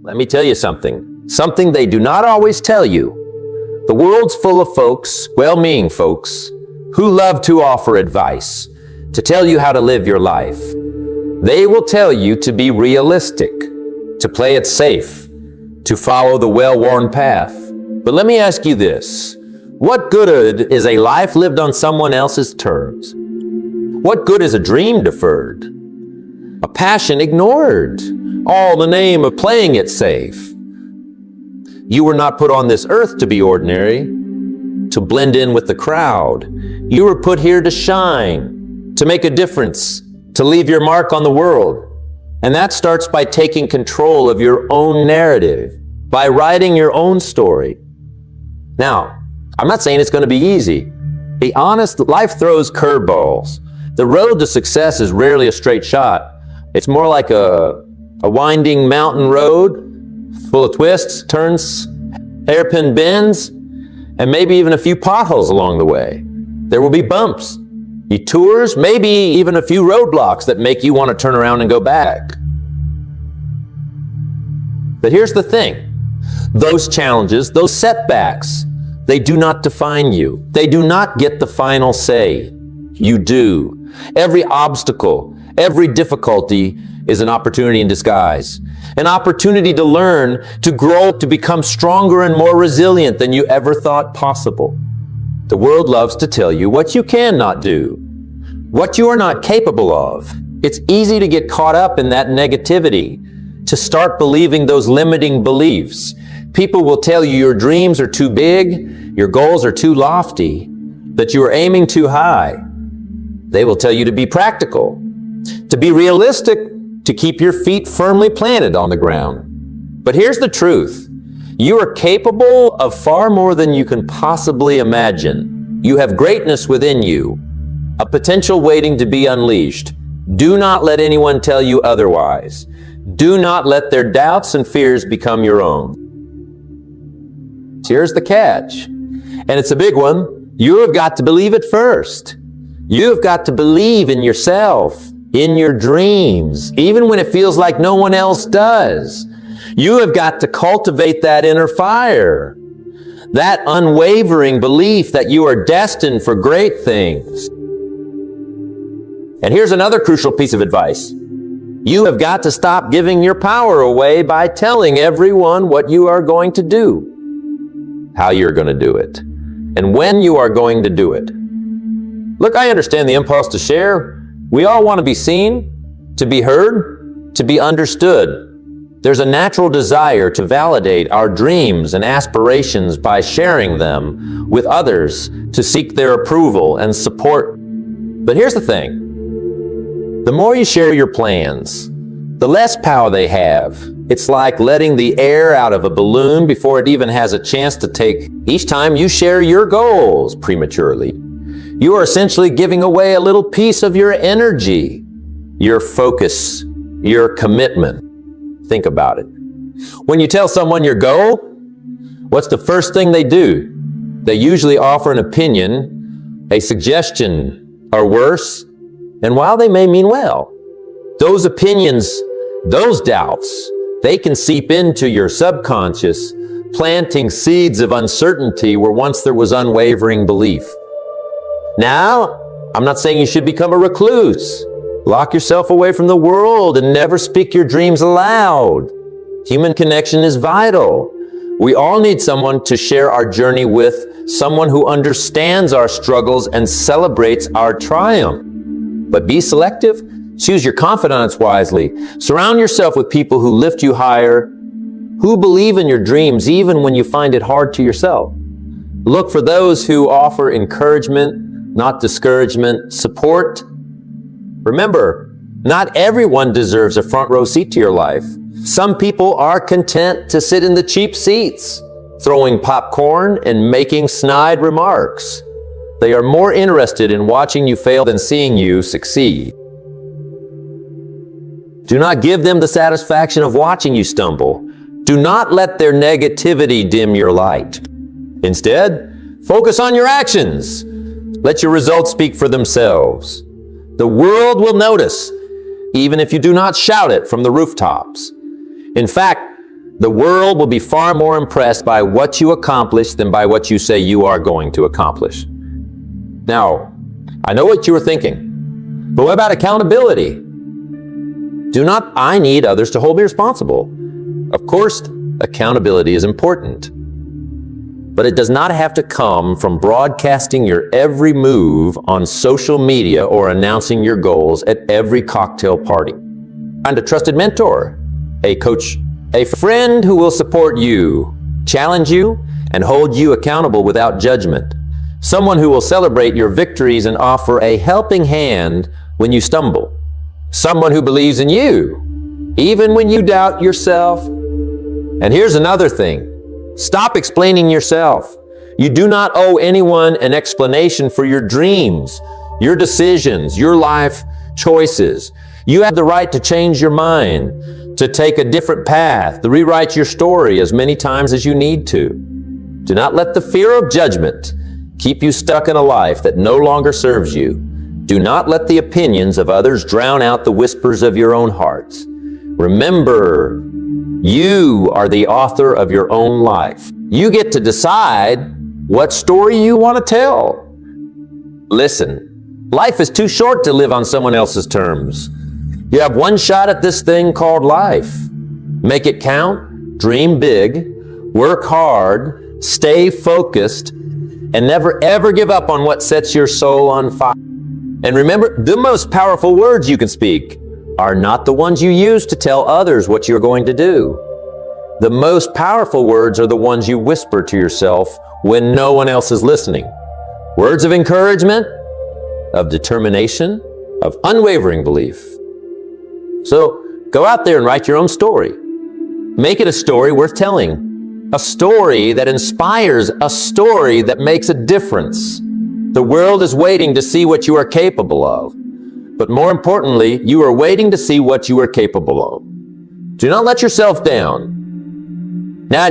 Let me tell you something they do not always tell you. The world's full of folks, well-meaning folks, who love to offer advice, to tell you how to live your life. They will tell you to be realistic, to play it safe, to follow the well-worn path. But let me ask you this. What good is a life lived on someone else's terms? What good is a dream deferred? A passion ignored, all in the name of playing it safe? You were not put on this earth to be ordinary, to blend in with the crowd. You were put here to shine, to make a difference, to leave your mark on the world. And that starts by taking control of your own narrative, by writing your own story. Now, I'm not saying it's going to be easy. Be honest, life throws curveballs. The road to success is rarely a straight shot. It's more like a winding mountain road full of twists, turns, hairpin bends, and maybe even a few potholes along the way. There will be bumps, detours, maybe even a few roadblocks that make you want to turn around and go back. But here's the thing. Those challenges, those setbacks, they do not define you. They do not get the final say. You do. Every obstacle, every difficulty is an opportunity in disguise. An opportunity to learn, to grow, to become stronger and more resilient than you ever thought possible. The world loves to tell you what you cannot do, what you are not capable of. It's easy to get caught up in that negativity, to start believing those limiting beliefs. People will tell you your dreams are too big, your goals are too lofty, that you are aiming too high. They will tell you to be practical, to be realistic, to keep your feet firmly planted on the ground. But here's the truth. You are capable of far more than you can possibly imagine. You have greatness within you, a potential waiting to be unleashed. Do not let anyone tell you otherwise. Do not let their doubts and fears become your own. Here's the catch, and it's a big one. You have got to believe it first. You have got to believe in yourself, in your dreams, even when it feels like no one else does. You have got to cultivate that inner fire, that unwavering belief that you are destined for great things. And here's another crucial piece of advice. You have got to stop giving your power away by telling everyone what you are going to do, how you're going to do it, and when you are going to do it. Look, I understand the impulse to share. We all want to be seen, to be heard, to be understood. There's a natural desire to validate our dreams and aspirations by sharing them with others, to seek their approval and support. But here's the thing. The more you share your plans, the less power they have. It's like letting the air out of a balloon before it even has a chance to take. Each time you share your goals prematurely, you are essentially giving away a little piece of your energy, your focus, your commitment. Think about it. When you tell someone your goal, what's the first thing they do? They usually offer an opinion, a suggestion, or worse. And while they may mean well, those opinions, those doubts, they can seep into your subconscious, planting seeds of uncertainty where once there was unwavering belief. Now, I'm not saying you should become a recluse. Lock yourself away from the world and never speak your dreams aloud. Human connection is vital. We all need someone to share our journey with, someone who understands our struggles and celebrates our triumph. But be selective. Choose your confidants wisely. Surround yourself with people who lift you higher, who believe in your dreams even when you find it hard to yourself. Look for those who offer encouragement, not discouragement, support. Remember, not everyone deserves a front row seat to your life. Some people are content to sit in the cheap seats, throwing popcorn and making snide remarks. They are more interested in watching you fail than seeing you succeed. Do not give them the satisfaction of watching you stumble. Do not let their negativity dim your light. Instead, focus on your actions. Let your results speak for themselves. The world will notice, even if you do not shout it from the rooftops. In fact, The world will be far more impressed by what you accomplish than by what you say you are going to accomplish. Now, I know what you were thinking, but what about accountability? Do not I need others to hold me responsible? Of course, accountability is important, but it does not have to come from broadcasting your every move on social media or announcing your goals at every cocktail party. Find a trusted mentor, a coach, a friend who will support you, challenge you, and hold you accountable without judgment. Someone who will celebrate your victories and offer a helping hand when you stumble. Someone who believes in you, even when you doubt yourself. And here's another thing. Stop explaining yourself. You do not owe anyone an explanation for your dreams, your decisions, your life choices. You have the right to change your mind, to take a different path, to rewrite your story as many times as you need to. Do not let the fear of judgment keep you stuck in a life that no longer serves you. Do not let the opinions of others drown out the whispers of your own hearts. Remember, you are the author of your own life. You get to decide what story you want to tell. Listen, life is too short to live on someone else's terms. You have one shot at this thing called life. Make it count, dream big, work hard, stay focused, and never ever give up on what sets your soul on fire. And remember, the most powerful words you can speak are not the ones you use to tell others what you're going to do. The most powerful words are the ones you whisper to yourself when no one else is listening. Words of encouragement, of determination, of unwavering belief. So go out there and write your own story. Make it a story worth telling. A story that inspires, a story that makes a difference. The world is waiting to see what you are capable of. But more importantly, you are waiting to see what you are capable of. Do not let yourself down. Now,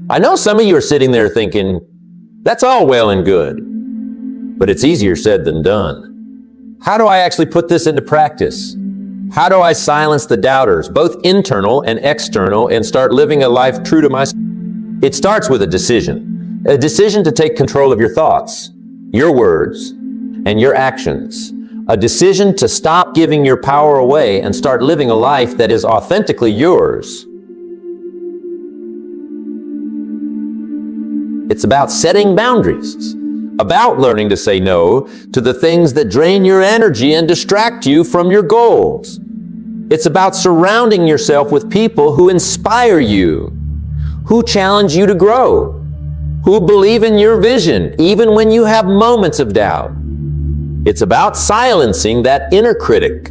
I know some of you are sitting there thinking, that's all well and good, but it's easier said than done. How do I actually put this into practice? How do I silence the doubters, both internal and external, and start living a life true to myself? It starts with a decision to take control of your thoughts, your words, and your actions. A decision to stop giving your power away and start living a life that is authentically yours. It's about setting boundaries, about learning to say no to the things that drain your energy and distract you from your goals. It's about surrounding yourself with people who inspire you, who challenge you to grow, who believe in your vision, even when you have moments of doubt. It's about silencing that inner critic,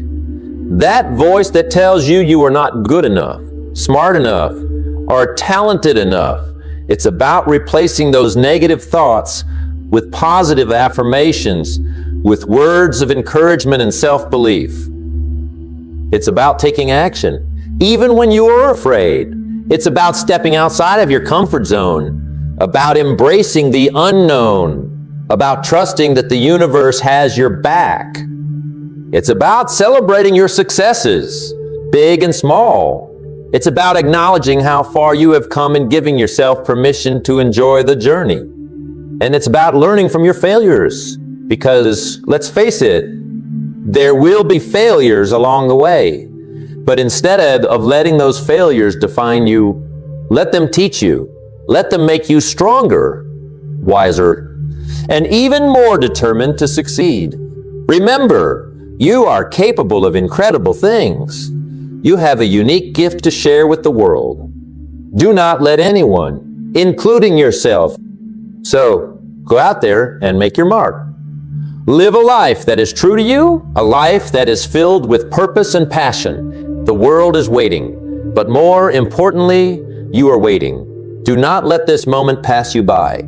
that voice that tells you you are not good enough, smart enough, or talented enough. It's about replacing those negative thoughts with positive affirmations, with words of encouragement and self-belief. It's about taking action, even when you are afraid. It's about stepping outside of your comfort zone, about embracing the unknown, about trusting that the universe has your back. It's about celebrating your successes, big and small. It's about acknowledging how far you have come and giving yourself permission to enjoy the journey. And it's about learning from your failures, because let's face it, there will be failures along the way. But instead of letting those failures define you, let them teach you. Let them make you stronger, wiser, and even more determined to succeed. Remember, you are capable of incredible things. You have a unique gift to share with the world. Do not let anyone, including yourself. So, go out there and make your mark. Live a life that is true to you, a life that is filled with purpose and passion. The world is waiting, but more importantly, you are waiting. Do not let this moment pass you by.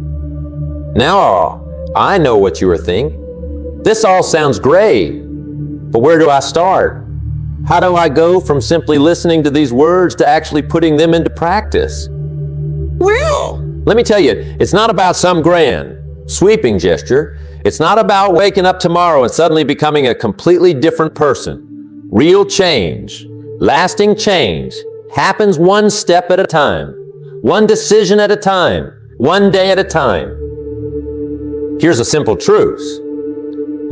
Now, I know what you are thinking. This all sounds great, but where do I start? How do I go from simply listening to these words to actually putting them into practice? Well, let me tell you, it's not about some grand, sweeping gesture. It's not about waking up tomorrow and suddenly becoming a completely different person. Real change, lasting change, happens one step at a time, one decision at a time, one day at a time. Here's a simple truth.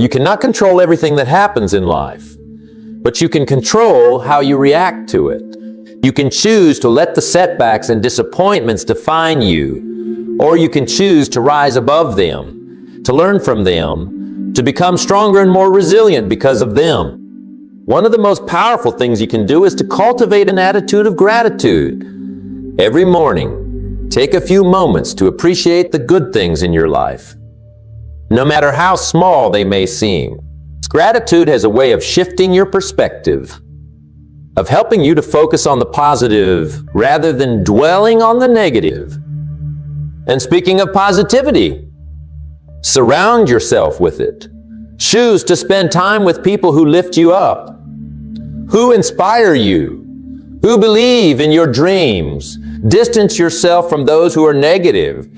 You cannot control everything that happens in life, but you can control how you react to it. You can choose to let the setbacks and disappointments define you, or you can choose to rise above them, to learn from them, to become stronger and more resilient because of them. One of the most powerful things you can do is to cultivate an attitude of gratitude. Every morning, take a few moments to appreciate the good things in your life, no matter how small they may seem. Gratitude has a way of shifting your perspective, of helping you to focus on the positive rather than dwelling on the negative. And speaking of positivity, surround yourself with it. Choose to spend time with people who lift you up, who inspire you, who believe in your dreams. Distance yourself from those who are negative,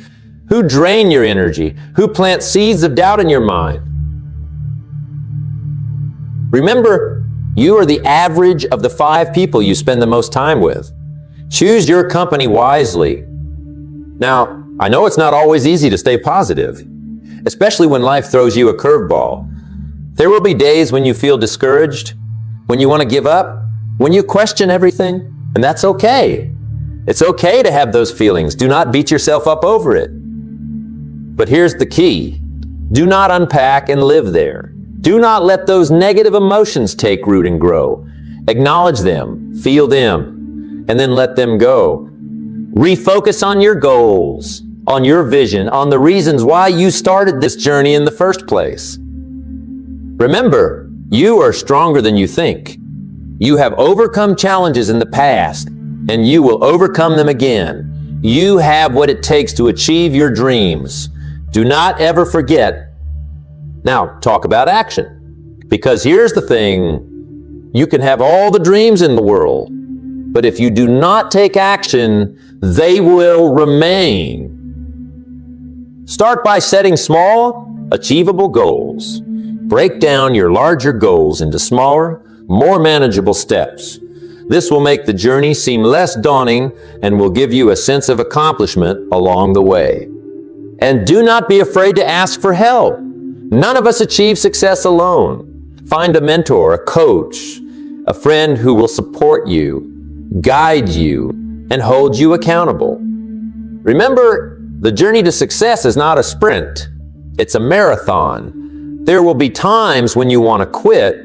who drain your energy, who plant seeds of doubt in your mind. Remember, you are the average of the 5 people you spend the most time with. Choose your company wisely. Now, I know it's not always easy to stay positive, especially when life throws you a curveball. There will be days when you feel discouraged, when you want to give up, when you question everything, and that's okay. It's okay to have those feelings. Do not beat yourself up over it. But here's the key. Do not unpack and live there. Do not let those negative emotions take root and grow. Acknowledge them, feel them, and then let them go. Refocus on your goals, on your vision, on the reasons why you started this journey in the first place. Remember, you are stronger than you think. You have overcome challenges in the past, and you will overcome them again. You have what it takes to achieve your dreams. Do not ever forget. Now, talk about action. Because here's the thing, you can have all the dreams in the world, but if you do not take action, they will remain. Start by setting small, achievable goals. Break down your larger goals into smaller, more manageable steps. This will make the journey seem less daunting and will give you a sense of accomplishment along the way. And do not be afraid to ask for help. None of us achieve success alone. Find a mentor, a coach, a friend who will support you, guide you, and hold you accountable. Remember, the journey to success is not a sprint. It's a marathon. There will be times when you want to quit,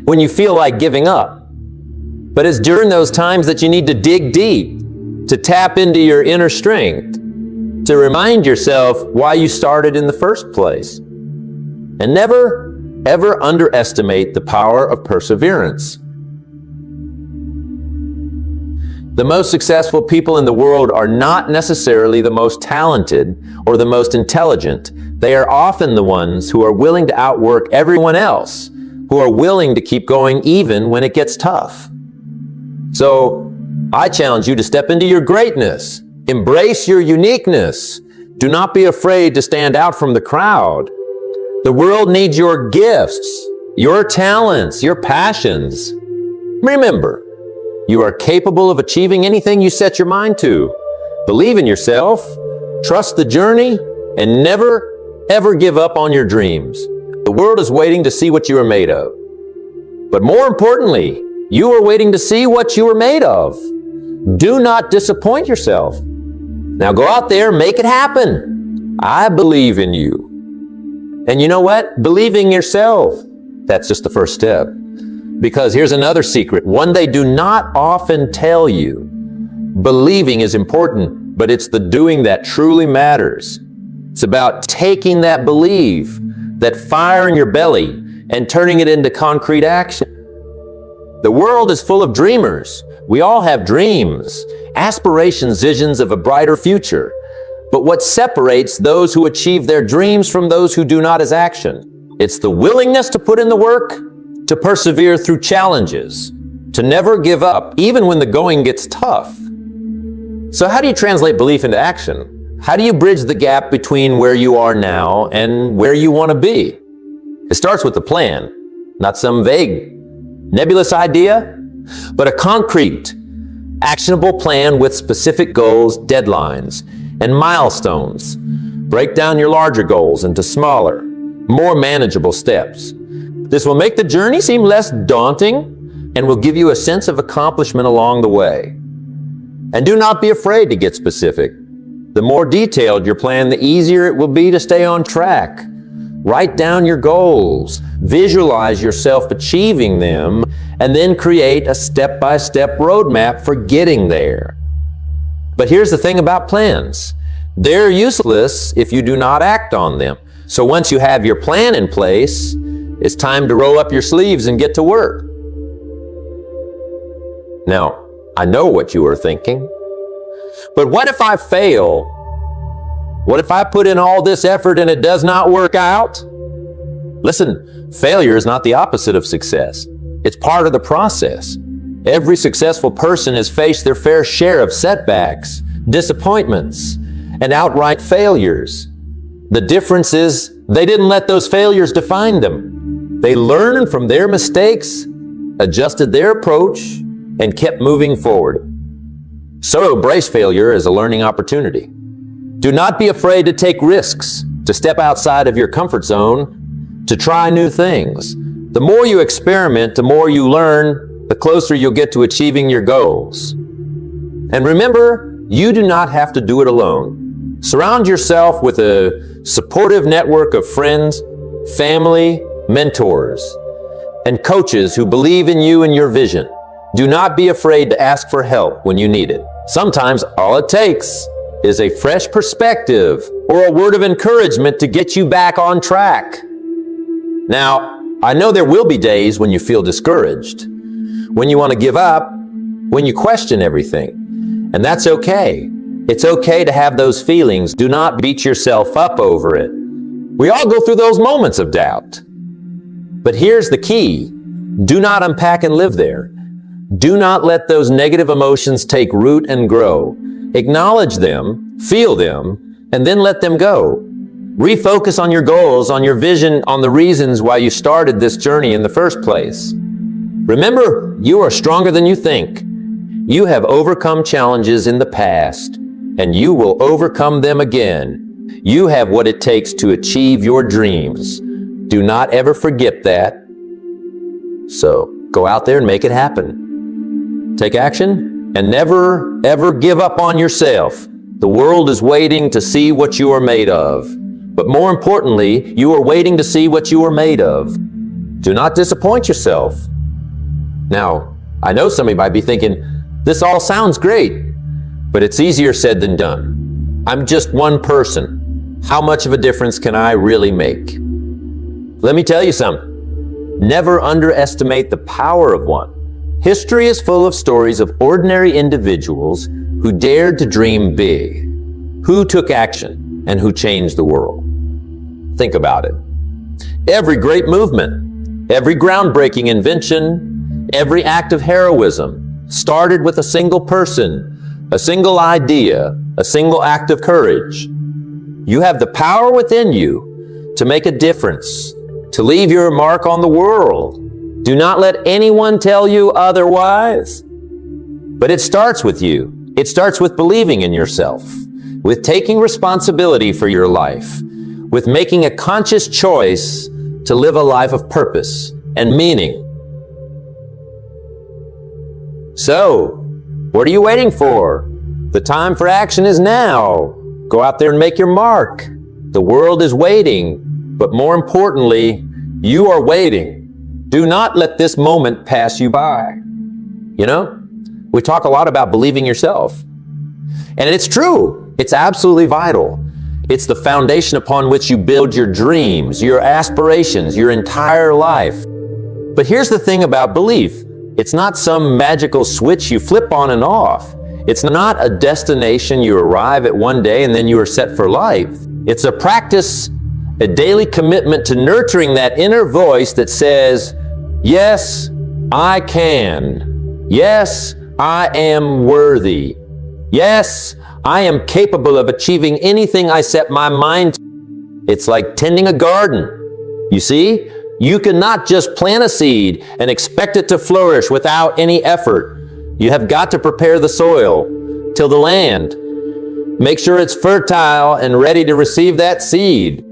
when you feel like giving up. But it's during those times that you need to dig deep, to tap into your inner strength, to remind yourself why you started in the first place. And never, ever underestimate the power of perseverance. The most successful people in the world are not necessarily the most talented or the most intelligent. They are often the ones who are willing to outwork everyone else, who are willing to keep going even when it gets tough. So, I challenge you to step into your greatness. Embrace your uniqueness. Do not be afraid to stand out from the crowd. The world needs your gifts, your talents, your passions. Remember, you are capable of achieving anything you set your mind to. Believe in yourself, trust the journey, and never, ever give up on your dreams. The world is waiting to see what you are made of. But more importantly, you are waiting to see what you are made of. Do not disappoint yourself. Now go out there, make it happen. I believe in you. And you know what? Believing yourself, that's just the first step. Because here's another secret, one they do not often tell you. Believing is important, but it's the doing that truly matters. It's about taking that belief, that fire in your belly, and turning it into concrete action. The world is full of dreamers. We all have dreams, aspirations, visions of a brighter future. But what separates those who achieve their dreams from those who do not is action. It's the willingness to put in the work, to persevere through challenges, to never give up, even when the going gets tough. So how do you translate belief into action? How do you bridge the gap between where you are now and where you want to be? It starts with a plan, not some vague, nebulous idea, but a concrete, actionable plan with specific goals, deadlines, and milestones. Break down your larger goals into smaller, more manageable steps. This will make the journey seem less daunting and will give you a sense of accomplishment along the way. And do not be afraid to get specific. The more detailed your plan, the easier it will be to stay on track. Write down your goals, visualize yourself achieving them, and then create a step-by-step roadmap for getting there. But here's the thing about plans. They're useless if you do not act on them. So once you have your plan in place, it's time to roll up your sleeves and get to work. Now, I know what you are thinking. But what if I fail? What if I put in all this effort and it does not work out? Listen, failure is not the opposite of success. It's part of the process. Every successful person has faced their fair share of setbacks, disappointments, and outright failures. The difference is they didn't let those failures define them. They learned from their mistakes, adjusted their approach, and kept moving forward. So embrace failure as a learning opportunity. Do not be afraid to take risks, to step outside of your comfort zone, to try new things. The more you experiment, the more you learn, the closer you'll get to achieving your goals. And remember, you do not have to do it alone. Surround yourself with a supportive network of friends, family, mentors, and coaches who believe in you and your vision. Do not be afraid to ask for help when you need it. Sometimes all it takes is a fresh perspective or a word of encouragement to get you back on track. Now, I know there will be days when you feel discouraged, when you want to give up, when you question everything, and that's okay. It's okay to have those feelings. Do not beat yourself up over it. We all go through those moments of doubt. But here's the key. Do not unpack and live there. Do not let those negative emotions take root and grow. Acknowledge them, feel them, and then let them go. Refocus on your goals, on your vision, on the reasons why you started this journey in the first place. Remember, you are stronger than you think. You have overcome challenges in the past, and you will overcome them again. You have what it takes to achieve your dreams. Do not ever forget that. So, go out there and make it happen. Take action and never, ever give up on yourself. The world is waiting to see what you are made of. But more importantly, you are waiting to see what you are made of. Do not disappoint yourself. Now, I know somebody might be thinking, this all sounds great, but it's easier said than done. I'm just one person. How much of a difference can I really make? Let me tell you something. Never underestimate the power of one. History is full of stories of ordinary individuals who dared to dream big, who took action, and who changed the world. Think about it. Every great movement, every groundbreaking invention, every act of heroism started with a single person, a single idea, a single act of courage. You have the power within you to make a difference, to leave your mark on the world. Do not let anyone tell you otherwise. But it starts with you. It starts with believing in yourself, with taking responsibility for your life, with making a conscious choice to live a life of purpose and meaning. So, what are you waiting for? The time for action is now. Go out there and make your mark. The world is waiting, but more importantly, you are waiting. Do not let this moment pass you by. You know, we talk a lot about believing yourself. And it's true. It's absolutely vital. It's the foundation upon which you build your dreams, your aspirations, your entire life. But here's the thing about belief. It's not some magical switch you flip on and off. It's not a destination you arrive at one day and then you are set for life. It's a practice, a daily commitment to nurturing that inner voice that says, yes, I can. Yes, I am worthy. Yes, I am capable of achieving anything I set my mind to. It's like tending a garden. You see, you cannot just plant a seed and expect it to flourish without any effort. You have got to prepare the soil, till the land. Make sure it's fertile and ready to receive that seed.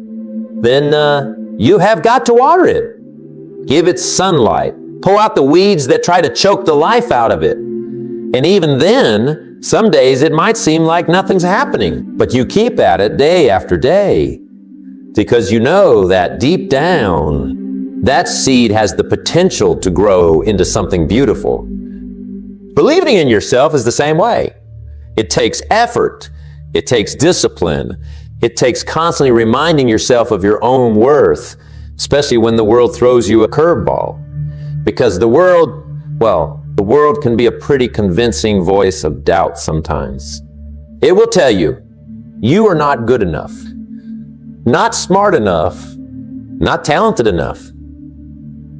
Then you have got to water it. Give it sunlight. Pull out the weeds that try to choke the life out of it. And even then, some days it might seem like nothing's happening, but you keep at it day after day, because you know that deep down, that seed has the potential to grow into something beautiful. Believing in yourself is the same way. It takes effort. It takes discipline. It takes constantly reminding yourself of your own worth, especially when the world throws you a curveball. Because the world can be a pretty convincing voice of doubt sometimes. It will tell you, you are not good enough, not smart enough, not talented enough.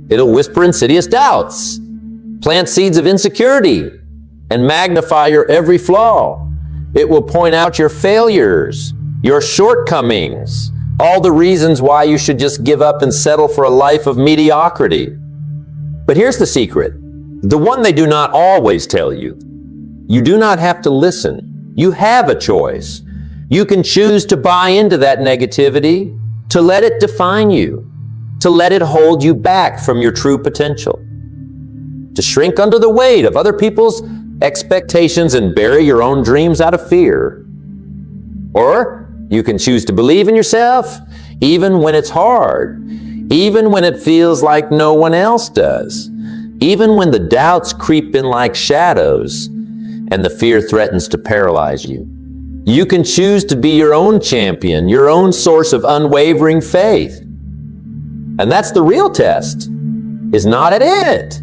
It'll whisper insidious doubts, plant seeds of insecurity, and magnify your every flaw. It will point out your failures, your shortcomings, all the reasons why you should just give up and settle for a life of mediocrity. But here's the secret, the one they do not always tell you. You do not have to listen. You have a choice. You can choose to buy into that negativity, to let it define you, to let it hold you back from your true potential, to shrink under the weight of other people's expectations and bury your own dreams out of fear. Or you can choose to believe in yourself, even when it's hard, even when it feels like no one else does, even when the doubts creep in like shadows and the fear threatens to paralyze you. You can choose to be your own champion, your own source of unwavering faith. And that's the real test, is not at it.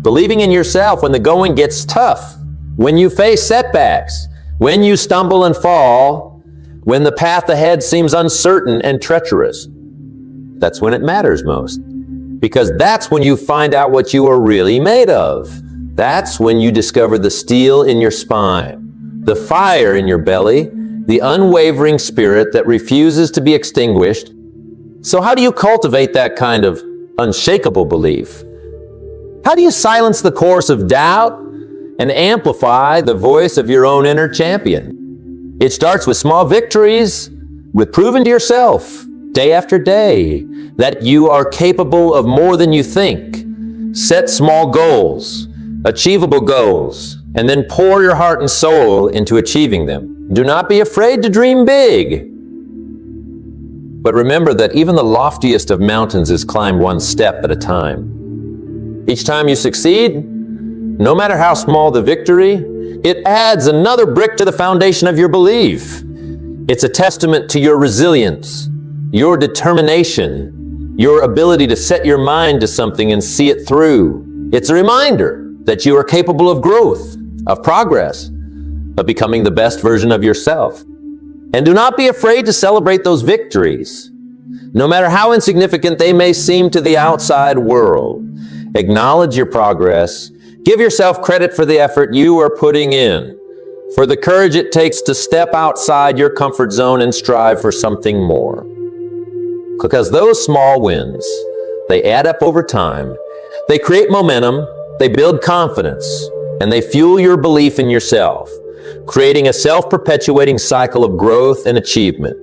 Believing in yourself when the going gets tough, when you face setbacks, when you stumble and fall, when the path ahead seems uncertain and treacherous. That's when it matters most, because that's when you find out what you are really made of. That's when you discover the steel in your spine, the fire in your belly, the unwavering spirit that refuses to be extinguished. So how do you cultivate that kind of unshakable belief? How do you silence the chorus of doubt and amplify the voice of your own inner champion? It starts with small victories, with proving to yourself, day after day, that you are capable of more than you think. Set small goals, achievable goals, and then pour your heart and soul into achieving them. Do not be afraid to dream big. But remember that even the loftiest of mountains is climbed one step at a time. Each time you succeed, no matter how small the victory, it adds another brick to the foundation of your belief. It's a testament to your resilience, your determination, your ability to set your mind to something and see it through. It's a reminder that you are capable of growth, of progress, of becoming the best version of yourself. And do not be afraid to celebrate those victories, no matter how insignificant they may seem to the outside world. Acknowledge your progress. Give yourself credit for the effort you are putting in, for the courage it takes to step outside your comfort zone and strive for something more. Because those small wins, they add up over time. They create momentum, they build confidence, and they fuel your belief in yourself, creating a self-perpetuating cycle of growth and achievement.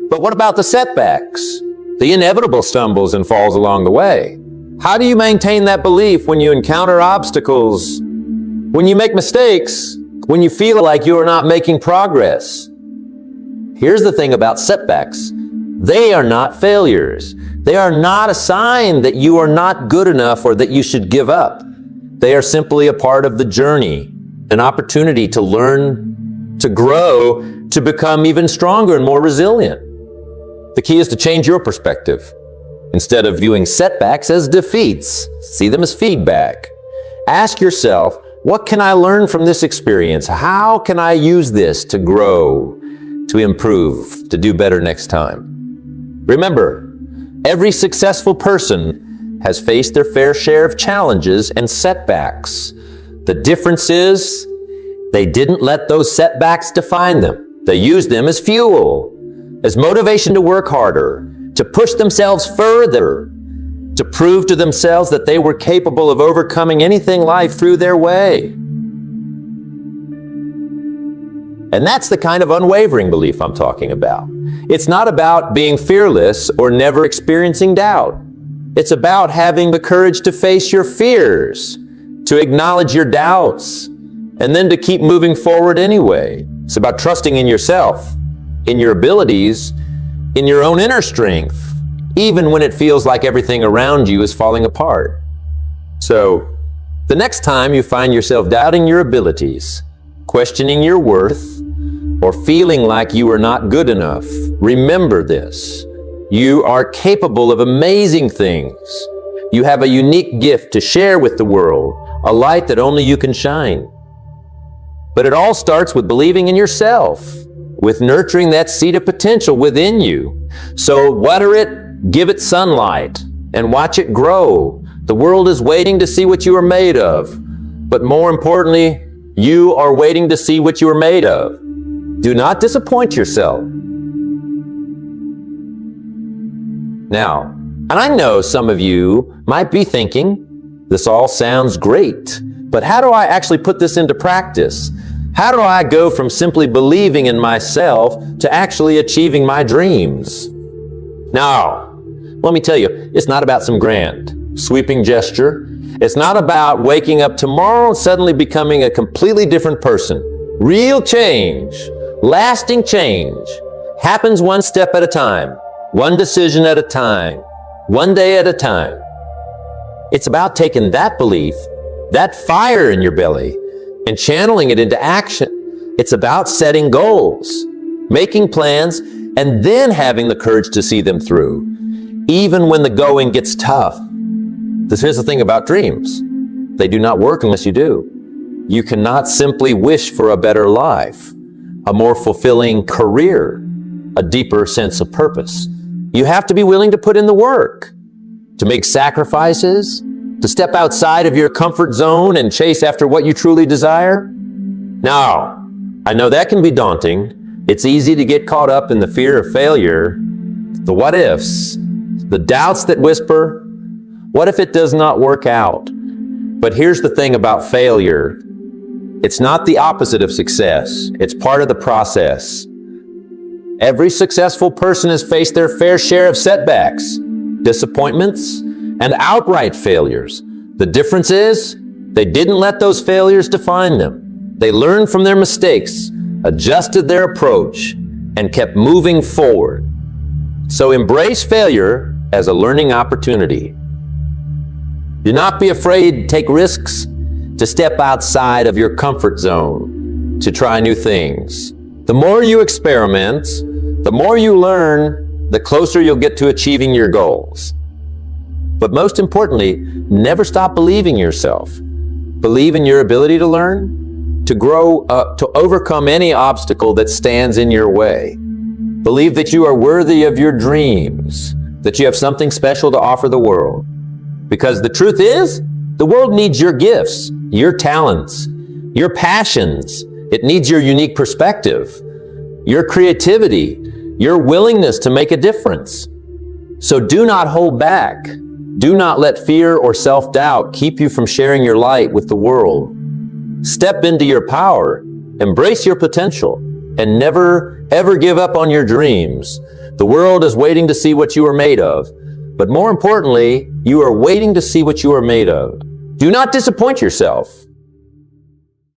But what about the setbacks, the inevitable stumbles and falls along the way? How do you maintain that belief when you encounter obstacles, when you make mistakes, when you feel like you are not making progress? Here's the thing about setbacks. They are not failures. They are not a sign that you are not good enough or that you should give up. They are simply a part of the journey, an opportunity to learn, to grow, to become even stronger and more resilient. The key is to change your perspective. Instead of viewing setbacks as defeats, see them as feedback. Ask yourself, what can I learn from this experience? How can I use this to grow, to improve, to do better next time? Remember, every successful person has faced their fair share of challenges and setbacks. The difference is, they didn't let those setbacks define them. They used them as fuel, as motivation to work harder, to push themselves further, to prove to themselves that they were capable of overcoming anything life threw their way. And that's the kind of unwavering belief I'm talking about. It's not about being fearless or never experiencing doubt. It's about having the courage to face your fears, to acknowledge your doubts, and then to keep moving forward anyway. It's about trusting in yourself, in your abilities, in your own inner strength, even when it feels like everything around you is falling apart. So, the next time you find yourself doubting your abilities, questioning your worth, or feeling like you are not good enough, remember this. You are capable of amazing things. You have a unique gift to share with the world, a light that only you can shine. But it all starts with believing in yourself, with nurturing that seed of potential within you. So water it, give it sunlight, and watch it grow. The world is waiting to see what you are made of. But more importantly, you are waiting to see what you are made of. Do not disappoint yourself. Now, and I know some of you might be thinking, this all sounds great, but how do I actually put this into practice? How do I go from simply believing in myself to actually achieving my dreams? Now, let me tell you, it's not about some grand, sweeping gesture. It's not about waking up tomorrow and suddenly becoming a completely different person. Real change, lasting change, happens one step at a time, one decision at a time, one day at a time. It's about taking that belief, that fire in your belly, and channeling it into action. It's about setting goals, making plans, and then having the courage to see them through, even when the going gets tough. Here's the thing about dreams. They do not work unless you do. You cannot simply wish for a better life, a more fulfilling career, a deeper sense of purpose. You have to be willing to put in the work, to make sacrifices, to step outside of your comfort zone and chase after what you truly desire. Now, I know that can be daunting. It's easy to get caught up in the fear of failure, the what ifs, the doubts that whisper, what if it does not work out? But here's the thing about failure. It's not the opposite of success. It's part of the process. Every successful person has faced their fair share of setbacks, disappointments, and outright failures. The difference is, they didn't let those failures define them. They learned from their mistakes, adjusted their approach, and kept moving forward. So embrace failure as a learning opportunity. Do not be afraid to take risks, to step outside of your comfort zone, to try new things. The more you experiment, the more you learn, the closer you'll get to achieving your goals. But most importantly, never stop believing yourself. Believe in your ability to learn, to grow, to overcome any obstacle that stands in your way. Believe that you are worthy of your dreams, that you have something special to offer the world. Because the truth is, the world needs your gifts, your talents, your passions. It needs your unique perspective, your creativity, your willingness to make a difference. So do not hold back. Do not let fear or self-doubt keep you from sharing your light with the world. Step into your power, embrace your potential, and never, ever give up on your dreams. The world is waiting to see what you are made of. But more importantly, you are waiting to see what you are made of. Do not disappoint yourself.